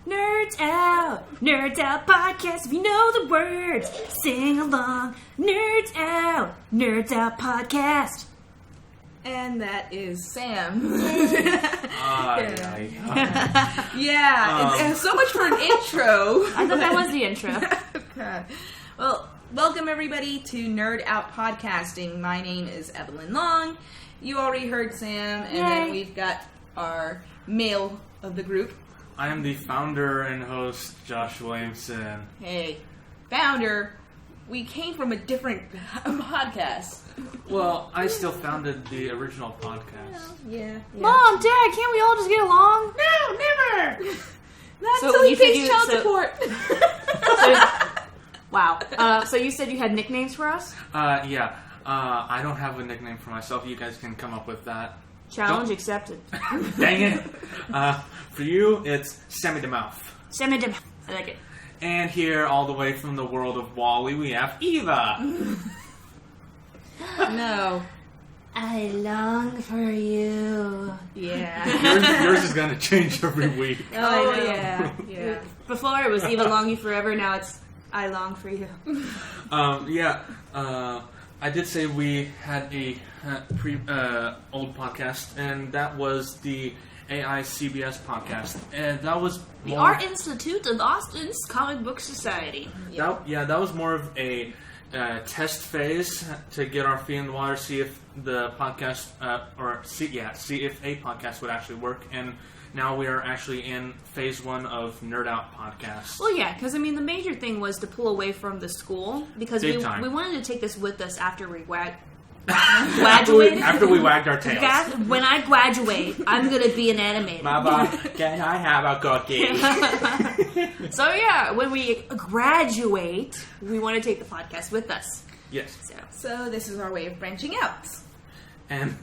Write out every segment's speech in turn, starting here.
Nerds Out Podcast. If you know the words, sing along. Nerds Out Podcast. And that is Sam. Yeah. So much for an intro. I thought that was the intro. Well, welcome everybody to Nerd Out Podcasting. My name is Evelyn Long. You already heard Sam, and then we've got our male of the group. I am the founder and host, Josh Williamson. Hey, founder. We came from a different podcast. Well, I still founded the original podcast. Yeah. Mom, Dad, can't we all just get along? No, never. Not So until he you said pays child support. Wow. So you said you had nicknames for us? Yeah. I don't have a nickname for myself. You guys can come up with that. Challenge accepted. Dang it. For you, it's Sammy the Mouth. Sammy the Mouth. I like it. And here, all the way from the world of Wally, we have Eva. No. I long for you. Yeah. Yours is going to change every week. Oh, yeah. Before it was Eva long you forever, now it's I long for you. I did say we had a old podcast, and that was the AICBS podcast, and that was The Art Institute of Austin's Comic Book Society. That was more of a test phase to get our feet in the water, see if the podcast, see if a podcast would actually work, and now we are actually in phase 1 of Nerd Out Podcast. Well, yeah, because, I mean, the major thing was to pull away from the school, because we wanted to take this with us after we graduated. After we wagged our tails. When I graduate, I'm going to be an animator. Mama, can I have a cookie? So, yeah, when we graduate, we want to take the podcast with us. Yes. So this is our way of branching out. And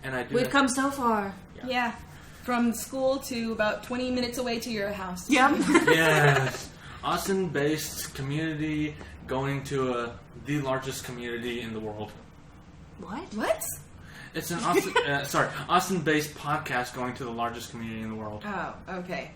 I do. We've come so far. Yeah. From school to about 20 minutes away to your house. Yep. Yes. Austin-based community going to the largest community in the world. What? It's an Austin-based podcast going to the largest community in the world. Oh, okay.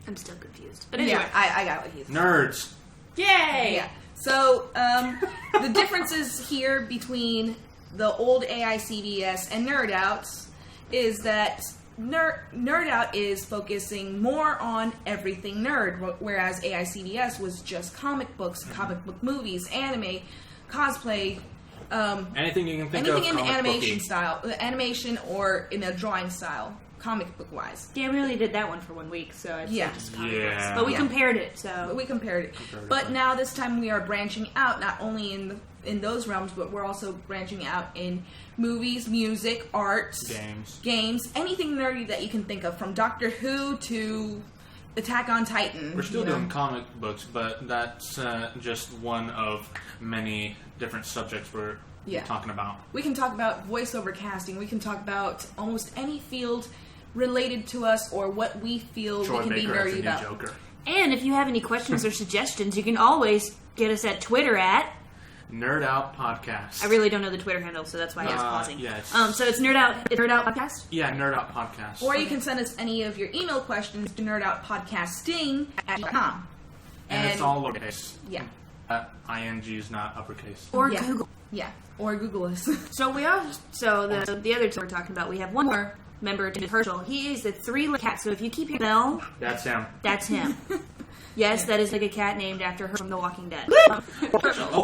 I'm still confused. But anyway. Yeah, I got what he's saying. Nerds. Yay! Yeah. So, the differences here between the old AICBS and Nerd Outs is that Nerd Out is focusing more on everything nerd, whereas AICBS was just comic books, comic book movies, anime, cosplay, anything you can think anything of in the animation booky. style, animation or in a drawing style, comic book wise. Yeah, we only did that one for 1 week, so it's just comic books. But we compared it, so... We compared it. But now this time we are branching out, not only in those realms, but we're also branching out in movies, music, art, games, anything nerdy that you can think of, from Doctor Who to Attack on Titan. We're still doing comic books, but that's just one of many different subjects we're talking about. We can talk about voiceover casting. We can talk about almost any field related to us or what we feel Troy we can Baker be nerdy as the about. new Joker. And if you have any questions or suggestions, you can always get us at Twitter at... Nerd Out Podcast. I really don't know the Twitter handle, so that's why I was pausing. Yes. So it's Nerd Out Podcast? Yeah, Nerd Out Podcast. Or you can send us any of your email questions to nerdoutpodcasting@gmail.com. And it's all lowercase. Yeah. ING is not uppercase. Or Google. Yeah. Or Google us. So the other two we're talking about, we have one more member, Jim Herschel. He is the 3-legged cat, so if you keep hearing bell, That's him. that's him. Yes, that is like a cat named after her from The Walking Dead.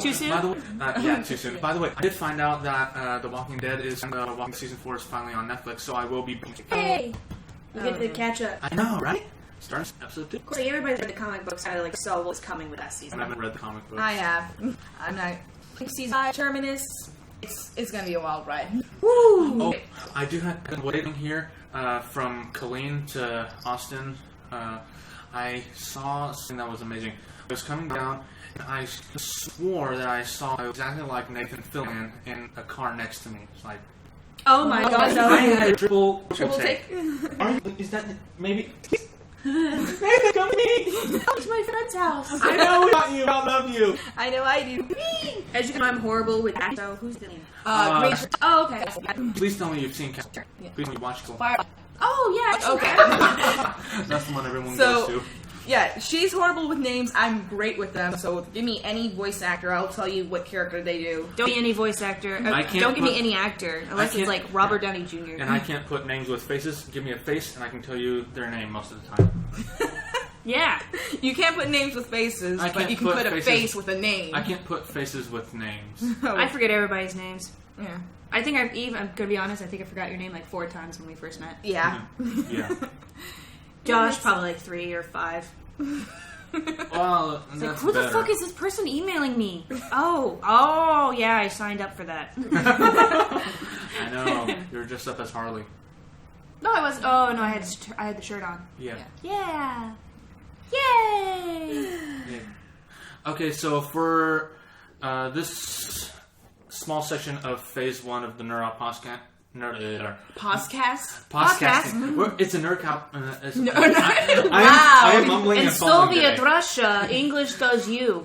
Too soon? By the way, yeah, too soon. By the way, I did find out that The Walking Dead Walking Season 4 is finally on Netflix, so I will be... Hey! You get to catch up. I know, right? Starting episode 2. Of course, everybody's read the comic books, how to like saw what's coming with that season. I haven't read the comic books. I have. I'm not. Season 5, Terminus. It's going to be a wild ride. Woo! Oh, I do have been waiting here from Colleen to Austin. I saw something that was amazing. I was coming down, and I swore that I saw exactly like Nathan Fillion in a car next to me. It's like, oh my god, no. I had a triple take. Is that maybe? Nathan, come to me! Come to my friend's house. I know we got you. I love you. I know I do. As you can know, I'm horrible with that. So who's doing? Rachel. Oh, okay. Please tell me you've seen Castle. Please tell me you watched Castle. Fire. Oh yeah. Okay. That's the one everyone So- goes to. Yeah, she's horrible with names. I'm great with them. So give me any voice actor. I'll tell you what character they do. Don't give me any voice actor. Don't give me any actor. Unless it's like Robert Downey Jr. And I can't put names with faces. Give me a face and I can tell you their name most of the time. Yeah. You can't put names with faces, but you can put a face with a name. I can't put faces with names. I forget everybody's names. Yeah. I think I'm gonna be honest, I think I forgot your name like 4 times when we first met. Yeah. Yeah. Josh, probably like 3 or 5. Well, that's like, who the better. fuck is this person emailing me? Oh, yeah, I signed up for that. I know. You're dressed up as Harley. No, I was. Oh no, I had the shirt on. Yeah. Yeah. Yay! Yeah. Okay, so for this small section of Phase 1 of the Merrell podcast. Podcasting. It's a nerd cop. I am mumbling in and fumbling Soviet today. Russia, English does you.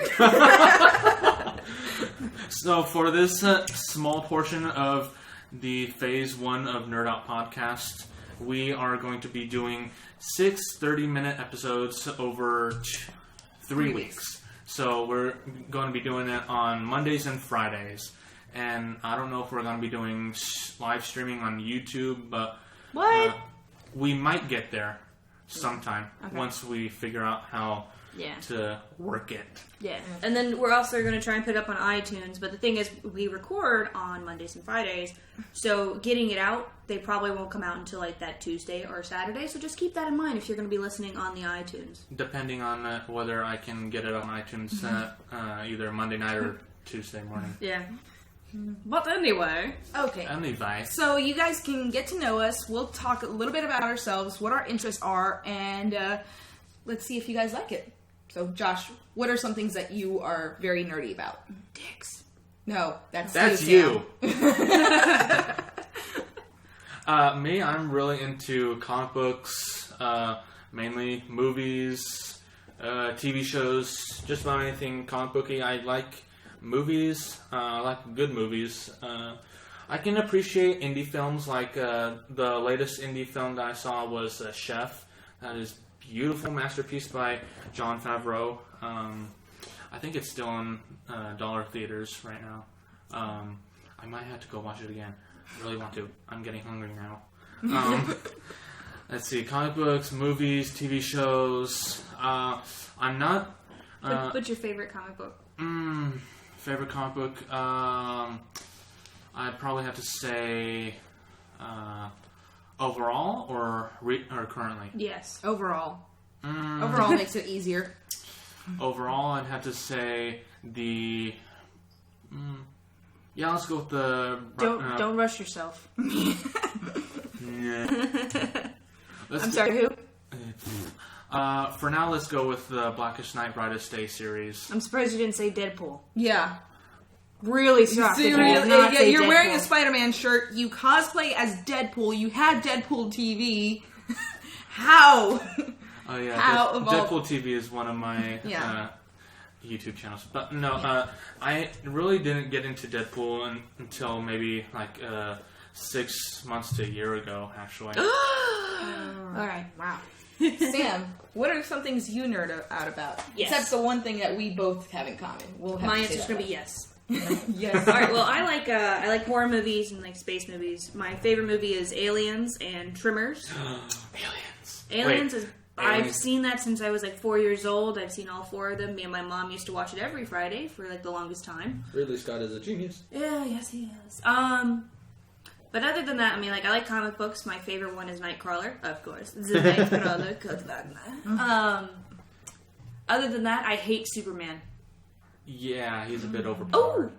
So for this small portion of the Phase 1 of Nerd Out podcast, we are going to be doing 6 30-minute episodes over 3 weeks. So we're going to be doing it on Mondays and Fridays. And I don't know if we're going to be doing live streaming on YouTube, but we might get there sometime once we figure out how to work it. Yeah. And then we're also going to try and put it up on iTunes, but the thing is, we record on Mondays and Fridays, so getting it out, they probably won't come out until like that Tuesday or Saturday, so just keep that in mind if you're going to be listening on the iTunes. Depending on whether I can get it on iTunes either Monday night or Tuesday morning. Yeah. But anyway. Okay. Anyway. So you guys can get to know us. We'll talk a little bit about ourselves, what our interests are, and let's see if you guys like it. So, Josh, what are some things that you are very nerdy about? Dicks. No, that's you. Me, I'm really into comic books, mainly movies, TV shows, just about anything comic booky. I like movies. I like good movies. I can appreciate indie films. Like the latest indie film that I saw was Chef. That is beautiful masterpiece by Jon Favreau. I think it's still in dollar theaters right now. I might have to go watch it again. I really want to. I'm getting hungry now. Let's see. Comic books, movies, TV shows. I'm not... What's your favorite comic book? Favorite comic book? I'd probably have to say overall or currently? Yes. Overall. Overall makes it easier. Overall, I'd have to say the... yeah, let's go with the... Don't rush yourself. Yeah. I'm sorry, who? For now, let's go with the Blackest Night, Brightest Day series. I'm surprised you didn't say Deadpool. Yeah. Really shocked that you did not say You're Deadpool. wearing a Spider-Man shirt. You cosplay as Deadpool. You had Deadpool TV. How? Oh yeah, How Deadpool TV is one of my YouTube channels. But no, I really didn't get into Deadpool until maybe like 6 months to a year ago, actually. Alright, wow. Sam, what are some things you nerd out about? Yes. Except the one thing that we both have in common. My answer's going to be yes. Yes. Alright, well, I like horror movies and like space movies. My favorite movie is Aliens and Tremors. Aliens is... I've seen that since I was like 4 years old. I've seen all 4 of them. Me and my mom used to watch it every Friday for like the longest time. Ridley Scott is a genius. Yeah, yes he is. But other than that, I mean, like, I like comic books. My favorite one is Nightcrawler, of course. The Nightcrawler, other than that, I hate Superman. Yeah, he's a bit overpowered.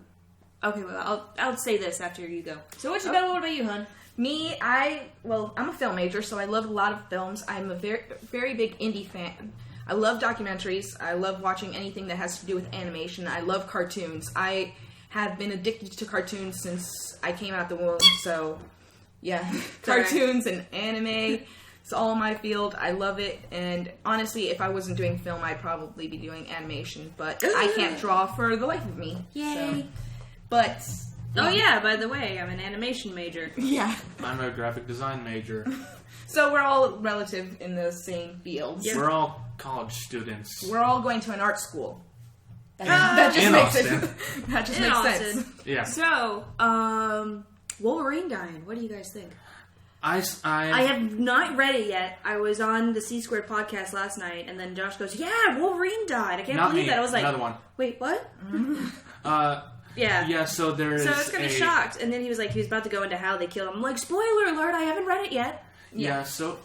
Oh! Okay, well, I'll say this after you go. So what about you, hon? Me, I'm a film major, so I love a lot of films. I'm a very, very big indie fan. I love documentaries. I love watching anything that has to do with animation. I love cartoons. I have been addicted to cartoons since I came out the womb, so yeah. Cartoons and anime, it's all my field. I love it, and honestly, if I wasn't doing film, I'd probably be doing animation, but I can't draw for the life of me. Yay. So. But Oh yeah, by the way, I'm an animation major. Yeah. I'm a graphic design major. So we're all relative in the same fields. Yeah. We're all college students. We're all going to an art school. That just In makes Austin. it. That just In makes Austin. sense. Yeah. So, Wolverine dying. What do you guys think? I I have not read it yet. I was on the C Squared podcast last night, and then Josh goes, "Yeah, Wolverine died. I can't Not believe me. that." I was like, Another one. "Wait, what?" Yeah. Yeah. So there's. So I was kind of shocked, and then he was like, he was about to go into how they killed him. I'm like, spoiler alert! I haven't read it yet. Yeah. So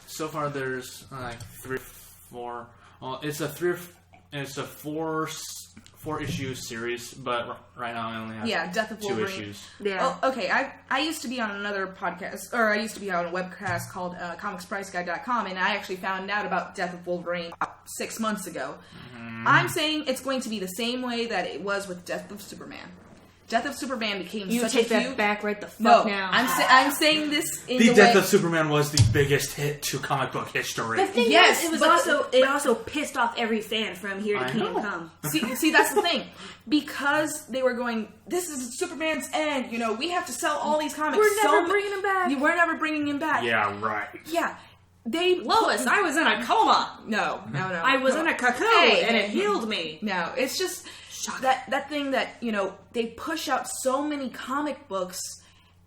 so far there's like 3 or 4. Well, it's a 4 issue series, but right now I only have Death of 2 Wolverine. issues. Yeah. Oh, okay. I used to be on another podcast, or I used to be on a webcast called comicspriceguide.com, and I actually found out about Death of Wolverine 6 months ago. I'm saying it's going to be the same way that it was with Death of Superman. Death of Superman became You such take a huge... that back right the fuck No, now. I'm saying this in The the Death way... of Superman was the biggest hit to comic book history. The thing Yes, is, but- it also pissed off every fan from Here to I Kingdom know. Come. See, that's the thing. Because they were going, this is Superman's end, we have to sell all these comics. We're never bringing him back. We're never bringing him back. Yeah, right. Yeah. They... Lois, I was in a coma. No. I was in a cocoon, Hey, and it hey. healed me. No, it's just that thing that, they push out so many comic books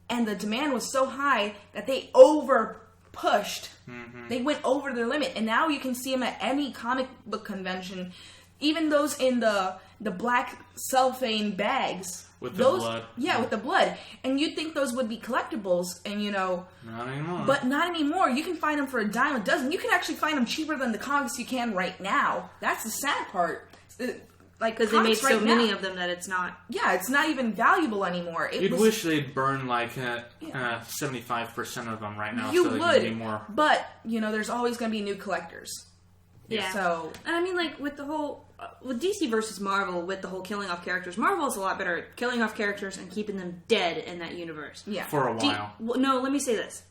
and the demand was so high that they over-pushed. Mm-hmm. They went over their limit. And now you can see them at any comic book convention, even those in the black cellophane bags. With the blood. Yeah, with the blood. And you'd think those would be collectibles, and Not anymore. But not anymore. You can find them for $10 a dozen. You can actually find them cheaper than the comics you can right now. That's the sad part. Because they made so many of them that it's not... Yeah, it's not even valuable anymore. You'd wish they'd burn like 75% of them right now You so they would, can be more... but, there's always going to be new collectors. Yeah. So... And I mean, like, with the whole... with DC versus Marvel, with the whole killing off characters, Marvel's a lot better at killing off characters and keeping them dead in that universe. Yeah. For a while. No, let me say this.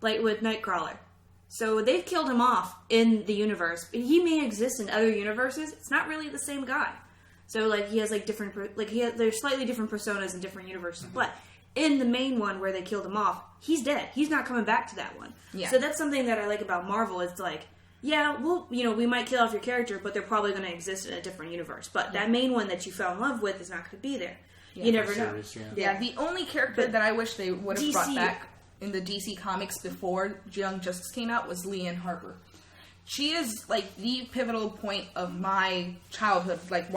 Like, with Nightcrawler. So they've killed him off in the universe. He may exist in other universes. It's not really the same guy. So, like, he has, like, different... there's slightly different personas in different universes. Mm-hmm. But in the main one where they killed him off, he's dead. He's not coming back to that one. Yeah. So that's something that I like about Marvel. It's like... Yeah, well, we might kill off your character, but they're probably going to exist in a different universe. But that main one that you fell in love with is not going to be there. Yeah, you never know. Series, Yeah, the only character that I wish they would have DC brought back in the DC comics before Young Justice came out was Leanne Harper. She is, like, the pivotal point of my childhood, like,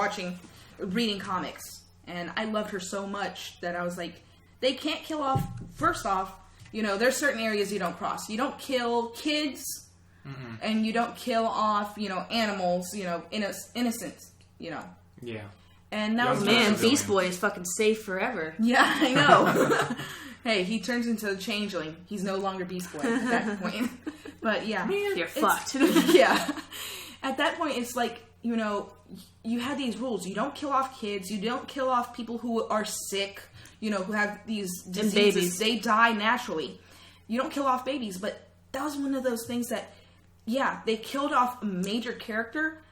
reading comics. And I loved her so much that I was like, they can't kill off, first off, there's certain areas you don't cross. You don't kill kids... Mm-mm. And you don't kill off, animals, innocents, Yeah. And that was Man, Beast Boy is fucking safe forever. Yeah, I know. Hey, he turns into a changeling. He's no longer Beast Boy at that point. But yeah. Man, you're fucked. Yeah. At that point, it's like, you had these rules. You don't kill off kids. You don't kill off people who are sick, who have these diseases. Babies. They die naturally. You don't kill off babies, but that was one of those things that, yeah, they killed off a major character,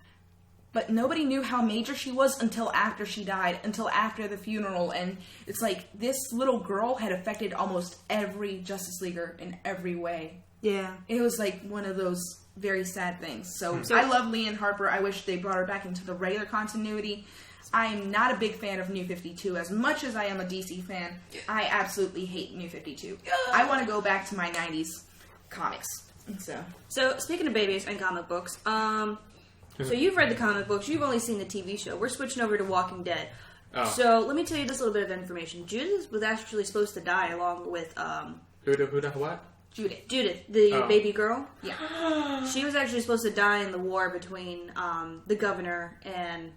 but nobody knew how major she was until after she died, until after the funeral. And it's like, this little girl had affected almost every Justice Leaguer in every way. Yeah. It was like one of those very sad things. So I love Leanne Harper. I wish they brought her back into the regular continuity. I'm not a big fan of New 52. As much as I am a DC fan, I absolutely hate New 52. I want to go back to my 90s comics. So speaking of babies and comic books, so you've read the comic books, you've only seen the TV show. We're switching over to Walking Dead. Oh. So let me tell you this little bit of information. Judith was actually supposed to die along with Who what? Judith, the baby girl. Yeah. She was actually supposed to die in the war between the governor and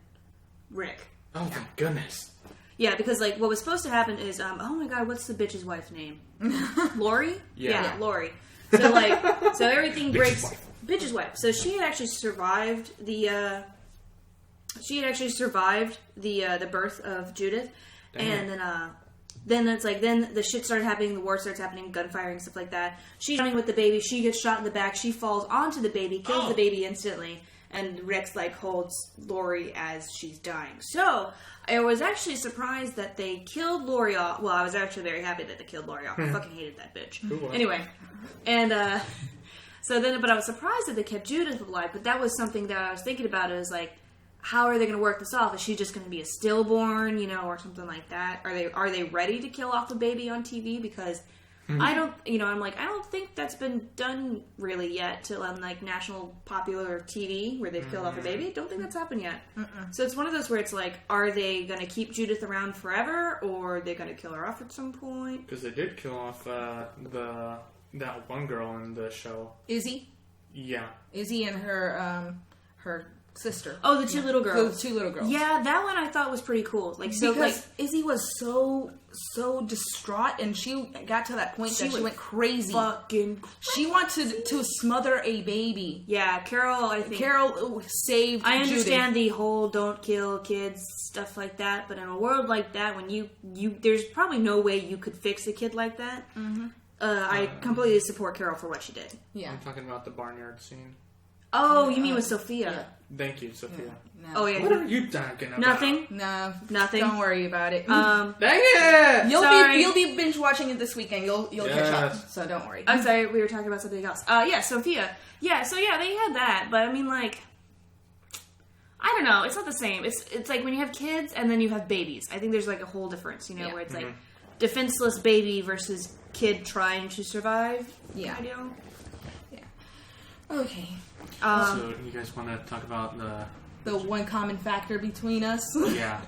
Rick. Oh, thank goodness. Yeah, because, like, what was supposed to happen is, oh my god, what's the bitch's wife's name? Lori? Yeah, Lori. So, like, so everything breaks... Bitch's wife. So she had actually survived the birth of Judith. Damn. And then it's like, then the shit started happening, the war starts happening, gunfire and stuff like that. She's running with the baby, she gets shot in the back, she falls onto the baby, kills the baby instantly. and Rex like holds Lori as she's dying. So I was actually surprised that they killed Lori off. Well, I was actually very happy that they killed Lori off. I fucking hated that bitch. Anyway, and but I was surprised that they kept Judith alive. But that was something that I was thinking about. It was like, how are they going to work this off? Is she just going to be a stillborn, or something like that? Are they ready to kill off the baby on TV? Because I don't, I'm like, I don't think that's been done really yet to on like national popular TV where they've killed off a baby. Don't think that's happened yet. So it's one of those where it's like, are they going to keep Judith around forever, or are they going to kill her off at some point? Because they did kill off that one girl in the show. Izzy? Yeah. Izzy and her sister. Oh, the two little girls. The two little girls. Yeah, that one I thought was pretty cool. Because Izzy was so distraught, and she got to that point that she went crazy. Fucking crazy. She wanted to smother a baby. Yeah, Carol saved I understand Judith. the whole don't kill kids stuff like that, but in a world like that, when you there's probably no way you could fix a kid like that. I completely support Carol for what she did. Yeah. I'm talking about the barnyard scene. Oh, you mean with Sophia? Yeah. Thank you, Sophia. No. Oh, yeah. What are you talking about? Nothing? No. Nothing? Don't worry about it. Dang it! You'll be binge watching it this weekend. You'll catch up. So don't worry. I'm sorry, we were talking about something else. Yeah, Sophia. Yeah, so yeah, they had that, but I mean, like, I don't know. It's not the same. It's like when you have kids and then you have babies. I think there's like a whole difference, where it's like defenseless baby versus kid trying to survive. Yeah. Ideal. Yeah. Okay. So you guys want to talk about the one common factor between us? Yeah.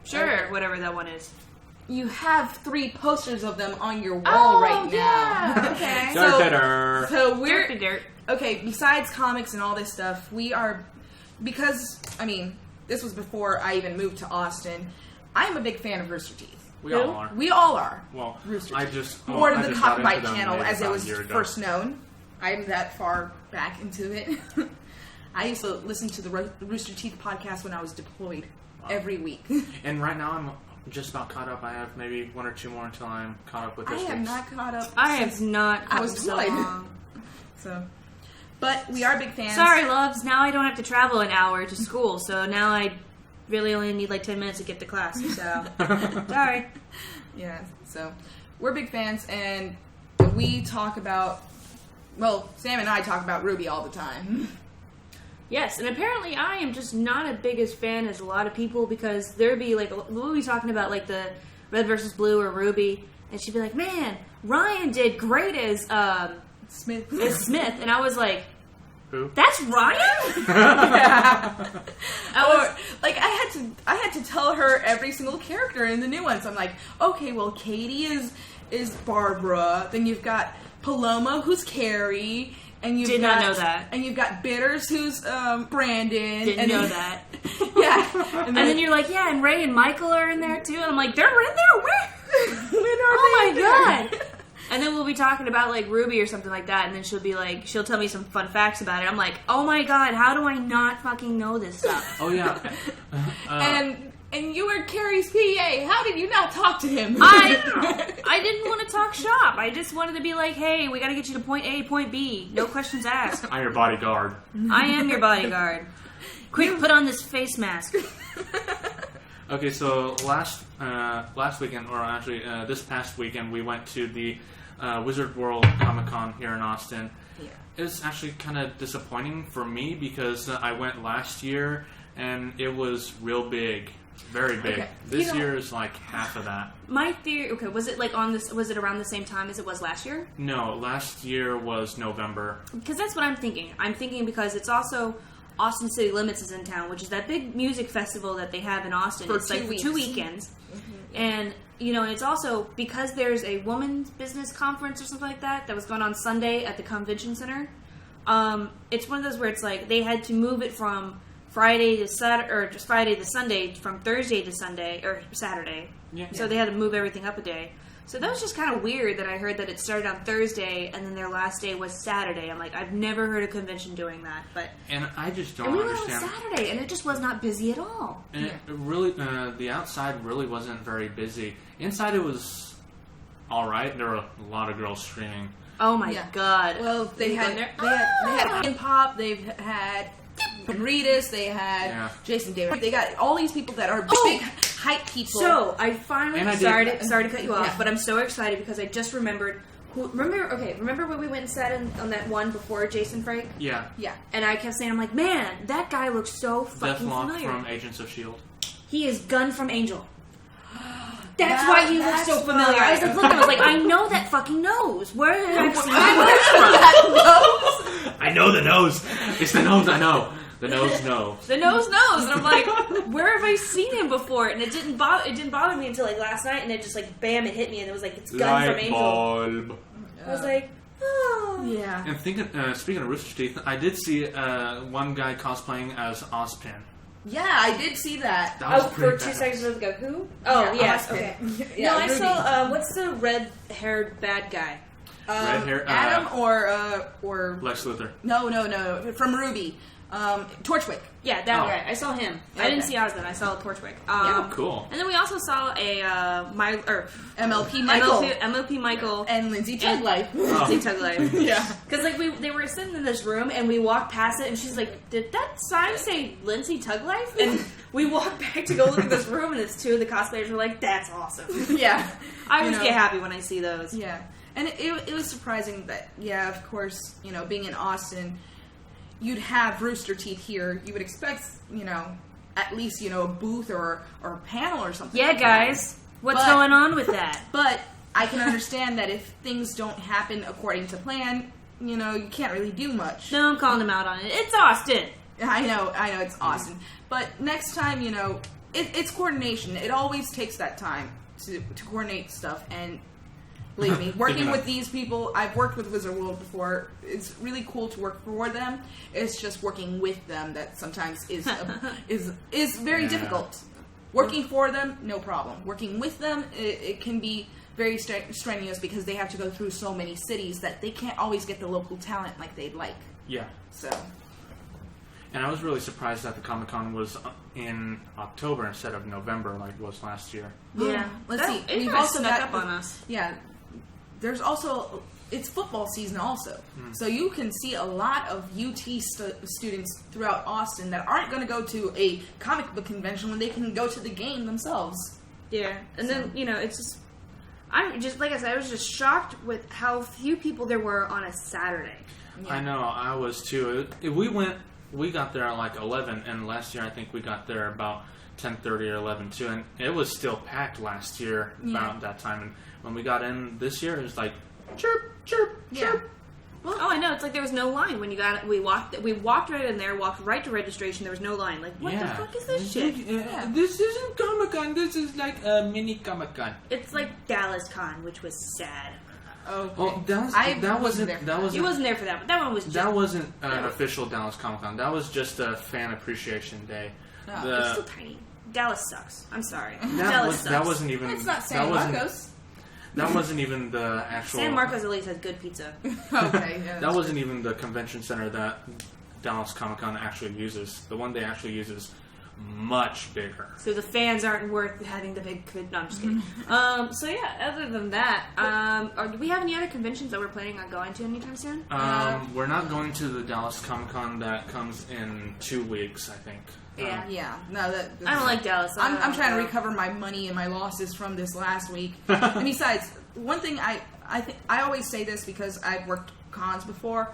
Sure, whatever that one is. You have 3 posters of them on your wall right now. Okay. So we're Dirt. okay. Besides comics and all this stuff, we are this was before I even moved to Austin. I'm a big fan of Rooster Teeth. We all are. We all are. Well, Rooster I Teeth. just Or I the just got Copyright into them Channel, maybe as it about was a year ago. first known. I'm that far back into it. I used to listen to the Rooster Teeth podcast when I was deployed every week. And right now I'm just about caught up. I have maybe 1 or 2 more until I'm caught up with this. I have not caught up. I have not. I was so deployed. long. So, but we are big fans. Sorry, loves. Now I don't have to travel an hour to school, so now I really only need like 10 minutes to get to class. So sorry. Yeah. So we're big fans, and we talk about. Well, Sam and I talk about Ruby all the time. Yes, and apparently I am just not as big as fan as a lot of people, because there'd be like, we'll be talking about like the Red versus Blue or Ruby, and she'd be like, man, Ryan did great as Smith. And I was like, Who? that's Ryan? I had to tell her every single character in the new ones. I'm like, okay, well, Katie is Barbara, then you've got Paloma, who's Carrie, and you've not know that. And you've got Bitters, who's Brandon. Didn't know that. Yeah. And then you're like, yeah, and Ray and Michael are in there too. And I'm like, they're in there? Where? When are Oh they my there? god. And then we'll be talking about like Ruby or something like that, and then she'll tell me some fun facts about it. I'm like, oh my god, how do I not fucking know this stuff? Oh yeah. And you were Carrie's PA. How did you not talk to him? I didn't want to talk shop. I just wanted to be like, hey, we got to get you to point A, point B. No questions asked. I'm your bodyguard. I am your bodyguard. Quick, put on this face mask. Okay, so last weekend, or actually this past weekend, we went to the Wizard World Comic-Con here in Austin. Yeah. It was actually kind of disappointing for me because I went last year and it was real big. Very big. Okay. This year is like half of that. My theory, okay, was it like was it around the same time as it was last year? No, last year was November. Because that's what I'm thinking. I'm thinking because it's also Austin City Limits is in town, which is that big music festival that they have in Austin. For it's 2 like for weeks. 2 weekends. Mm-hmm. And, and it's also because there's a women's business conference or something like that was going on Sunday at the convention center. It's one of those where it's like they had to move it from Friday to Saturday, or just Friday to Sunday, from Thursday to Sunday, or Saturday. Yeah. So they had to move everything up a day. So that was just kind of weird that I heard that it started on Thursday and then their last day was Saturday. I'm like, I've never heard a convention doing that. But And I just don't and we went understand. on Saturday and it just was not busy at all. And it really, the outside really wasn't very busy. Inside it was all right. There were a lot of girls screaming. Oh my god. Well, they had Ian Pop, they've had Ritas, they had Jason David. They got all these people that are big hype people. So I finally sorry to cut you off, but I'm so excited because I just remembered. Remember when we went and sat on that one before Jason Frank? Yeah. And I kept saying, I'm like, man, that guy looks so fucking familiar. Deathlock from Agents of S.H.I.E.L.D. He is Gunn from Angel. That's why he looks so familiar. I was like, look, I know that fucking nose. Where did I see that nose? I know the nose. It's the nose I know. The nose knows. The nose knows. And I'm like, where have I seen him before? And it didn't bother me until like last night, and it just like bam, it hit me, and it was like, it's Gunn from Angel. Bulb. I was like, oh yeah. And speaking of Rooster Teeth, I did see one guy cosplaying as Ozpin. Yeah, I did see that. For 2 seconds ago. Who? Oh, yes. Okay. Yeah, no, I Ruby. saw. What's the red-haired bad guy? Red hair. Adam or Lex Luthor. No, from Ruby. Torchwick. Yeah, that guy. I saw him. Okay. I didn't see Osmond. I saw Torchwick. Cool. And then we also saw MLP Michael. MLP Michael. And Lindsay Tuglife. Lindsay Tuglife. Yeah. Because they were sitting in this room and we walked past it and she's like, did that sign say Lindsay Tuglife? And we walked back to go look at this room and it's two of the cosplayers were like, that's awesome. Yeah. I always get happy when I see those. Yeah. And it was surprising that, of course, being in Austin, you'd have Rooster Teeth here. You would expect, at least, a booth or a panel or something. Yeah, like guys. that. What's going on with that? But I can understand that if things don't happen according to plan, you can't really do much. No, I'm calling them out on it. It's Austin. I know, it's Austin. But next time, it's coordination. It always takes that time to coordinate stuff. And believe me, working with these people, I've worked with Wizard World before. It's really cool to work for them. It's just working with them that sometimes is very difficult. Working for them, no problem. Working with them, it can be very strenuous because they have to go through so many cities that they can't always get the local talent like they'd like. Yeah. So. And I was really surprised that the Comic-Con was in October instead of November like it was last year. Yeah. Let's see. We've also snuck up on us. Yeah. There's also, it's football season also. So you can see a lot of UT students throughout Austin that aren't going to go to a comic book convention when they can go to the game themselves. Yeah. And then, it's just, I'm just, like I said, I was just shocked with how few people there were on a Saturday. Yeah. I know, I was too. We got there at like 11, and last year I think we got there about 10:30 or 11 too, and it was still packed last year about that time. And when we got in this year, it was like chirp, chirp, chirp. Well, I know. It's like there was no line when you got it. We walked right in there, walked right to registration. There was no line. Like, what the fuck is this shit? This isn't Comic-Con. This is like a mini Comic-Con. It's like Dallas Con, which was sad. Okay. Well, that wasn't. You wasn't there for that, but that one was. That wasn't an official Dallas Comic-Con. That was just a fan appreciation day. It's still tiny. Dallas sucks. I'm sorry. That wasn't even. It's not San Marcos. That wasn't even the actual. San Marcos at least has good pizza. Okay. Yeah, that wasn't even the convention center that Dallas Comic-Con actually uses. The one they actually use is much bigger. So the fans aren't worth having the big. No, I'm just kidding. So yeah, other than that, do we have any other conventions that we're planning on going to anytime soon? We're not going to the Dallas Comic-Con that comes in 2 weeks, I think. Yeah. No, I don't like Dallas. I'm trying to recover my money and my losses from this last week. And besides, one thing I always say this because I've worked cons before.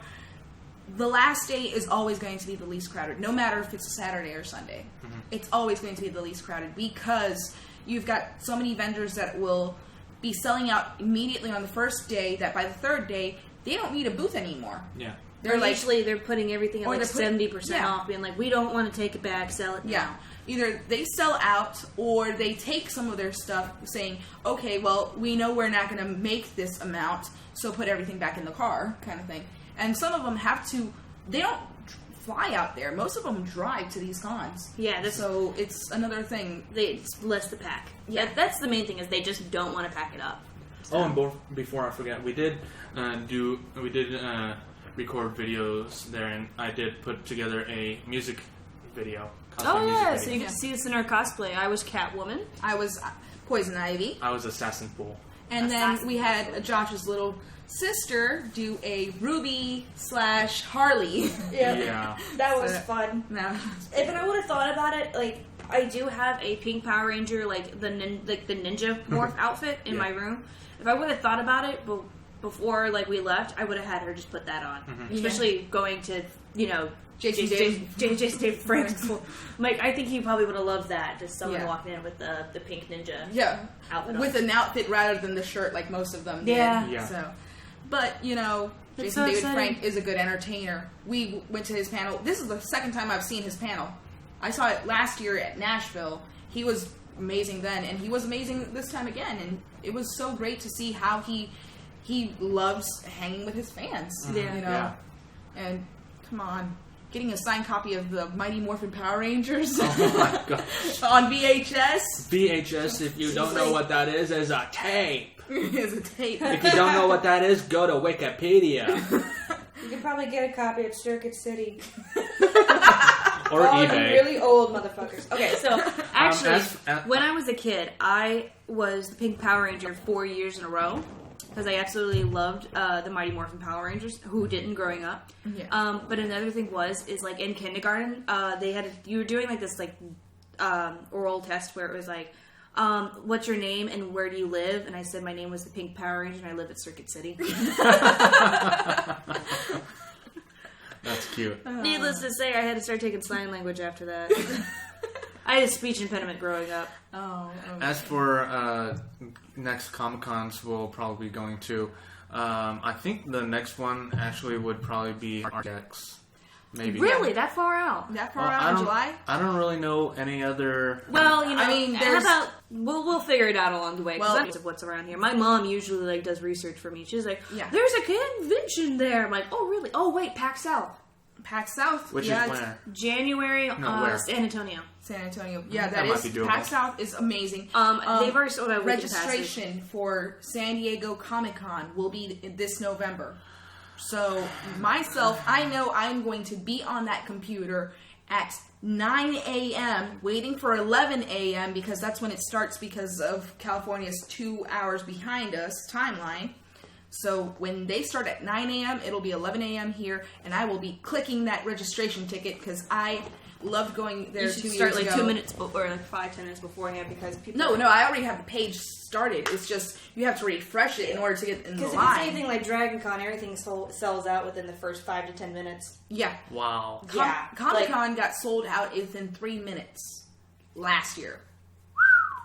The last day is always going to be the least crowded, no matter if it's a Saturday or Sunday. Mm-hmm. It's always going to be the least crowded because you've got so many vendors that will be selling out immediately on the first day that by the third day, they don't need a booth anymore. Yeah. They're putting everything at like 70% off, being like, we don't want to take it back, sell it now. Yeah. Either they sell out or they take some of their stuff saying, okay, well, we know we're not going to make this amount, so put everything back in the car, kind of thing. And some of them they don't fly out there. Most of them drive to these cons. Yeah. So it's another thing. It's less to pack. Yeah. That's the main thing is they just don't want to pack it up. So. Oh, and before I forget, we did record videos there, and I did put together a music video. Oh yeah, so you get to see us in our cosplay. I was Catwoman. I was Poison Ivy. I was Assassin Pool. And then we had Josh's little sister do a Ruby/Harley. Yeah. That was So, fun. No. If I would have thought about it, like, I do have a pink Power Ranger, like the ninja morph outfit in my room. If I would have thought about it before, like, we left, I would have had her just put that on. Especially going to, you know, Jason David Frank's school. Like, I think he probably would have loved that. Just someone walking in with the pink ninja outfit with an outfit rather than the shirt like most of them did. Yeah. So, but, you know, Jason David Frank is a good entertainer. We went to his panel. This is the second time I've seen his panel. I saw it last year at Nashville. He was amazing then, and he was amazing this time again. And it was so great to see how he loves hanging with his fans. You know, and come on, getting a signed copy of the Mighty Morphin Power Rangers Oh my gosh. on VHS. VHS, if you don't know what that is a tape. Is a tape. If you don't know what that is, go to Wikipedia. You could probably get a copy at Circuit City. Or eBay. Really old motherfuckers. Okay, so actually, when I was a kid, I was the Pink Power Ranger 4 years in a row because I absolutely loved the Mighty Morphin Power Rangers. Who didn't growing up? Yeah. But another thing is like in kindergarten, you were doing like this like oral test where it was like, what's your name and where do you live? And I said my name was the Pink Power Ranger and I live at Circuit City. That's cute. Needless to say, I had to start taking sign language after that. I had a speech impediment growing up. Oh. As for next Comic-Cons we'll probably be going to, I think the next one actually would probably be RX. Maybe. Really? That far out? That far out in July? I don't really know any other... Well, you know, I mean, how about we'll figure it out along the way because Well, that's what's around here. My mom usually like does research for me. She's like, Yeah. "There's a convention there." I'm like, "Oh, really? Oh, wait, PAX South, PAX South. Which yeah, is it's where? January, where? San Antonio." San Antonio. Yeah, That might be is. doable. PAX South is amazing. They've already sold out weekend passes. Registration for San Diego Comic-Con will be this November. So, myself, I know I'm going to be on that computer at 9 a.m. waiting for 11 a.m. because that's when it starts because of California's 2 hours behind us timeline. So, when they start at 9 a.m., it'll be 11 a.m. here, and I will be clicking that registration ticket because I loved going there You 2 should years start like ago. 2 minutes or like 5-10 minutes beforehand because people. No, I already have the page started. It's just you have to refresh it in order to get in the Because if line. it's anything like Dragon Con, everything sells out within the first 5 to 10 minutes. Yeah. Wow. Comic-Con got sold out within 3 minutes last year.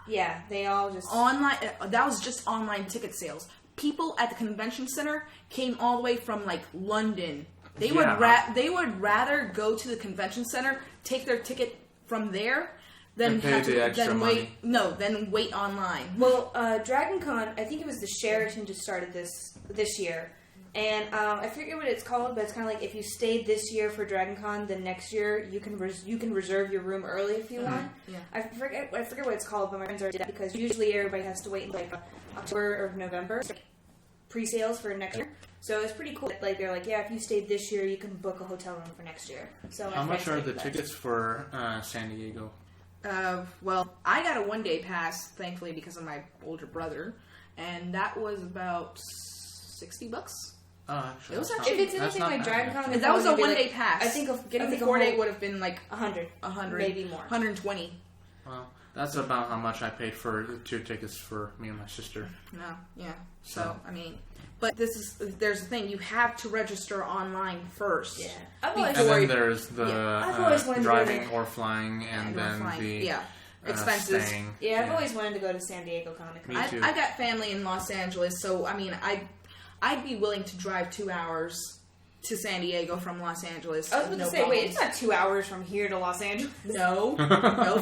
Yeah, they all just Online. That was just online ticket sales. People at the convention center came all the way from like London. They would rather go to the convention center, take their ticket from there, than And pay have the to extra then money. than wait online. Well, Dragon Con, I think it was the Sheraton just started this year. And I forget what it's called, but it's kind of like if you stayed this year for Dragon Con, then next year you can reserve your room early if you want. Yeah. I forget what it's called, but my friends already did that because usually everybody has to wait until like October or November pre-sales for next year. So it's pretty cool. Like they're like, yeah, if you stayed this year, you can book a hotel room for next year. So How much are the tickets for San Diego? Well, I got a one-day pass, thankfully, because of my older brother, and that was about $60. Actually, It was that's actually- not- If it's that's anything not like bad, Dragon actually. Con, And that was a probably be one-day like- pass. I think getting the the 4-day whole- would have been like 100, maybe more. 120. Well, that's about how much I paid for 2 tickets for me and my sister. No, yeah. So I mean, but there's the thing. You have to register online first. Yeah. I've And always then there's the I've always wanted to go driving to- or flying, and or then flying. the expenses. staying. Yeah, I've always wanted to go to San Diego Comic Con. Me too. I got family in Los Angeles, so I mean, I'd be willing to drive 2 hours to San Diego from Los Angeles. I was going to say, wait, it's not 2 hours from here to Los Angeles. No,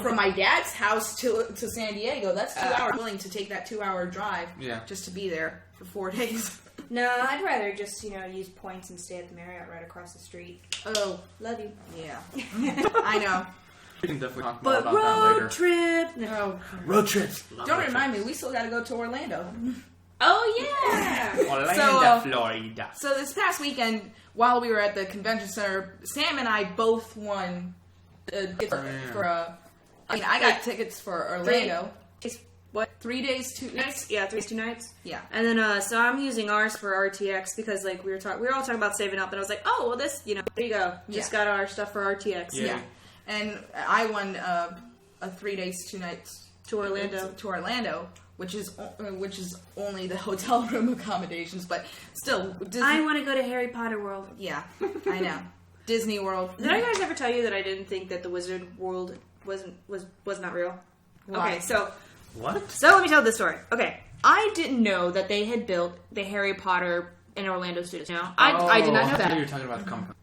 from my dad's house to San Diego. That's 2 hours. I'm willing to take that 2-hour drive just to be there for 4 days. No, I'd rather just, use points and stay at the Marriott right across the street. Oh, Love you. yeah. I know. We can definitely talk more But about that later. road trip. No. Road trips. Love Don't road remind me, we still got to go to Orlando. Oh, yeah. Orlando, Florida. So this past weekend, while we were at the convention center, Sam and I both won tickets for I got tickets for Orlando. What? 3 days, 2 nights? Yeah, 3 days, 2 nights. Yeah. And then, so I'm using ours for RTX because, like, we were all talking about saving up, and I was like, oh, well, this, there you go. Just got our stuff for RTX. Yeah. And I won a 3 days, 2 nights to Orlando, which is only the hotel room accommodations, but still. Disney... I want to go to Harry Potter World. Yeah, I know. Disney World. Did I guys ever tell you that I didn't think that the Wizard World was not real? Why? Okay, so What? So let me tell this story. Okay, I didn't know that they had built the Harry Potter in Orlando studios. I did not know that. You were talking about the company.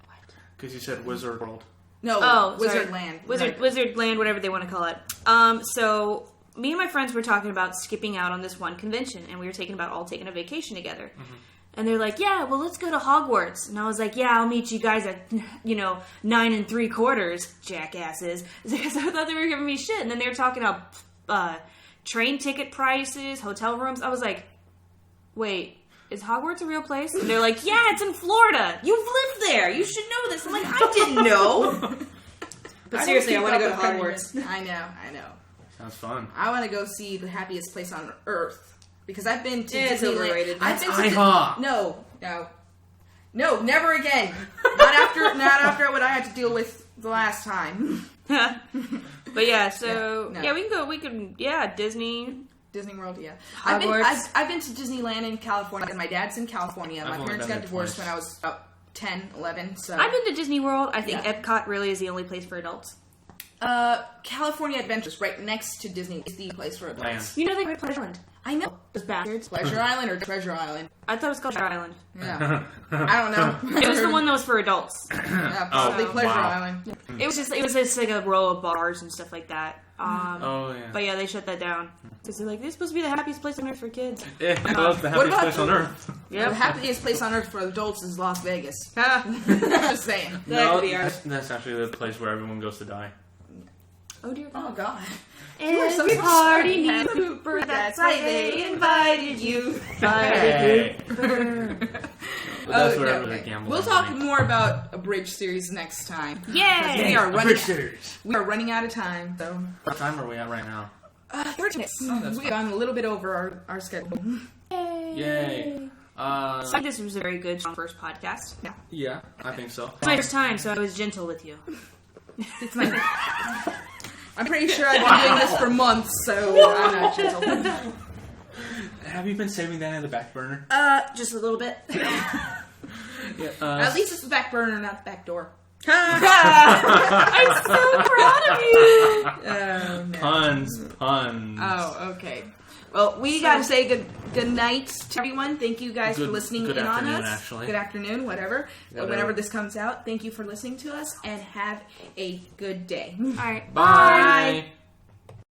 What? Because you said Wizard World. No, Wizard Land. Wizard Land, whatever they want to call it. So me and my friends were talking about skipping out on this one convention, and we were all taking a vacation together. Mm-hmm. And they're like, yeah, well, let's go to Hogwarts. And I was like, yeah, I'll meet you guys at, 9 3/4, jackasses. Because I thought they were giving me shit. And then they were talking about train ticket prices, hotel rooms. I was like, wait, is Hogwarts a real place? And they're like, yeah, it's in Florida. You've lived there. You should know this. I'm like, I didn't know. But seriously, I want to go to Hogwarts. I know. Sounds fun. I want to go see the happiest place on earth. Because I've been to It's Disneyland. overrated. I've been to IHOP. No, never again. Not after what I had to deal with the last time. But yeah, so we can go. Disney World, yeah. Hogwarts. I've been to Disneyland in California because my dad's in California. My parents got divorced when I was about 10, 11. So I've been to Disney World. I think Epcot really is the only place for adults. California Adventures, right next to Disney, is the place for adults. You know they have Pleasure Island. I know. Those bastards. Pleasure Island or Treasure Island? I thought it was called Treasure Island. Yeah. I don't know. It was the one that was for adults. Yeah, probably Pleasure Island. It was just like a row of bars and stuff like that. But yeah, they shut that down. Because they're like, this is supposed to be the happiest place on earth for kids. Yeah, that's the happiest place on earth. Yep. The happiest place on earth for adults is Las Vegas. Just saying. No, that's actually the place where everyone goes to die. Oh dear God. Oh God. Every party needs a pooper. That's why they invited you. That's where the gambling. We'll talk more about a bridge series next time. Yay! We are bridge series. We are running out of time, so. What time are we at right now? 30 minutes. We've gone a little bit over our schedule. Yay! I think this was a very good first podcast. Yeah, I think so. It's my first time, so I was gentle with you. It's my. I'm pretty sure I've been doing this for months, so I'm not gentle. Have you been saving that in the back burner? Just a little bit. At least it's the back burner, not the back door. I'm so proud of you. Oh, no. Puns. Oh, okay. Well, we gotta say good night to everyone. Thank you guys for listening in on us. Actually. Good afternoon, whatever. Whenever this comes out, thank you for listening to us, and have a good day. All right. Bye.